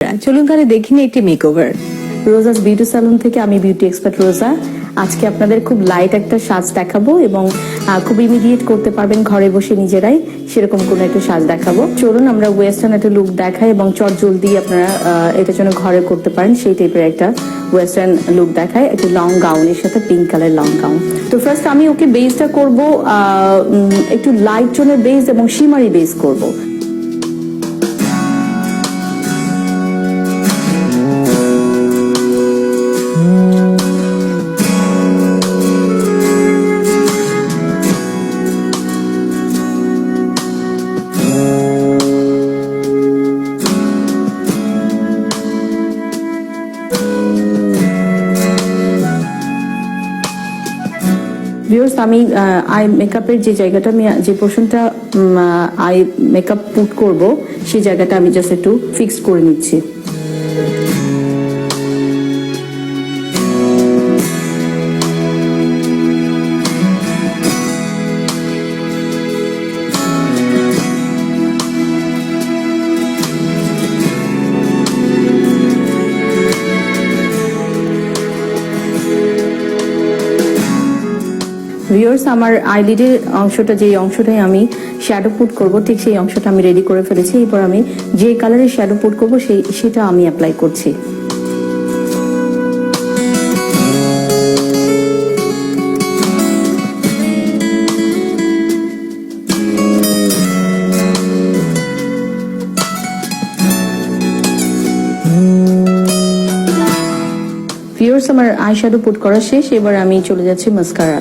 চলুন তাহলে দেখিনি একটি মেকওভার। রোজাস বিউটি স্যালন থেকে আমি বিউটি এক্সপার্ট রোজা। আজকে আপনাদের খুব লাইট একটা সাজ দেখাবো এবং খুব ইমিডিয়েট করতে পারবেন ঘরে বসে নিজেরাই, সেরকম কোনো একটা সাজ দেখাবো। চলুন আমরা ওয়েস্টার্ন একটা লুক দেখাই এবং চট জলদি আপনারা এটা যেন ঘরে করতে পারেন সেই টাইপের একটা ওয়েস্টার্ন লুক দেখায়, একটা লং গাউনের সাথে পিঙ্ক কালার লং গাউন। তো ফার্স্ট আমি ওকে বেসটা করব একটু লাইট টোনের বেস এবং শিমারি বেস করব। ভিউয়ার্স, আমি আই মেকআপের যে জায়গাটা আমি যে পোর্শনটা আই মেকআপ পুট করব সেই জায়গাটা আমি জাস্ট একটু ফিক্স করে নিচ্ছি। ভিউয়ার্স, আমার আইলিডের অংশটা, যে অংশটাই আমি শ্যাডো পুট করব ঠিক সেই অংশটা আমি রেডি করে ফেলেছি। এরপর আমি যে কালারের শ্যাডো পুট করব সেটা আমি অ্যাপ্লাই করছি। ভিউয়ার্স, আমার আই শ্যাডো পুট করা শেষ, এবার আমি চলে যাচ্ছি মাস্কারা।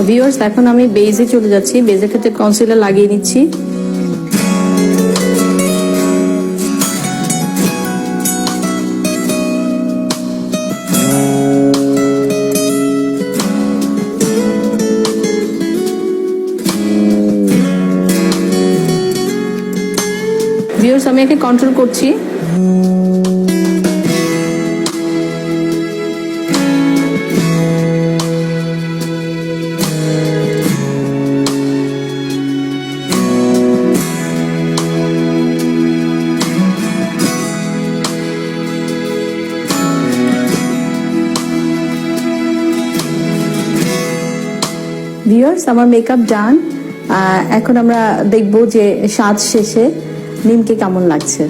ভিউয়ার্স, এখন আমি বেজে চলে যাচ্ছি। বেজের ক্ষেত্রে কনসিলার লাগিয়ে নিচ্ছি। ভিউয়ার্স, আমি একে কন্ট্রোল করছি। ভিউয়ার্স, আমার মেকআপ ডান। এখন আমরা দেখবো যে সাজ শেষে নিমকে কেমন লাগছে।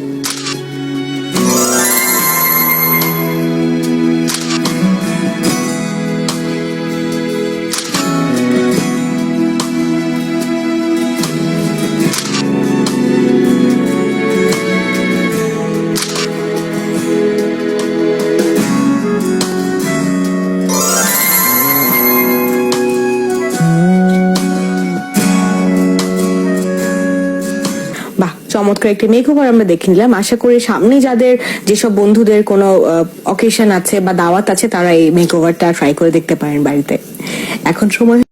চমৎকার একটি মেকওভার আমরা দেখে নিলাম। আশা করি সামনে যাদের যেসব বন্ধুদের কোনো অকেশন আছে বা দাওয়াত আছে তারা এই মেকওভারটা ট্রাই করে দেখতে পারেন বাড়িতে। এখন সময়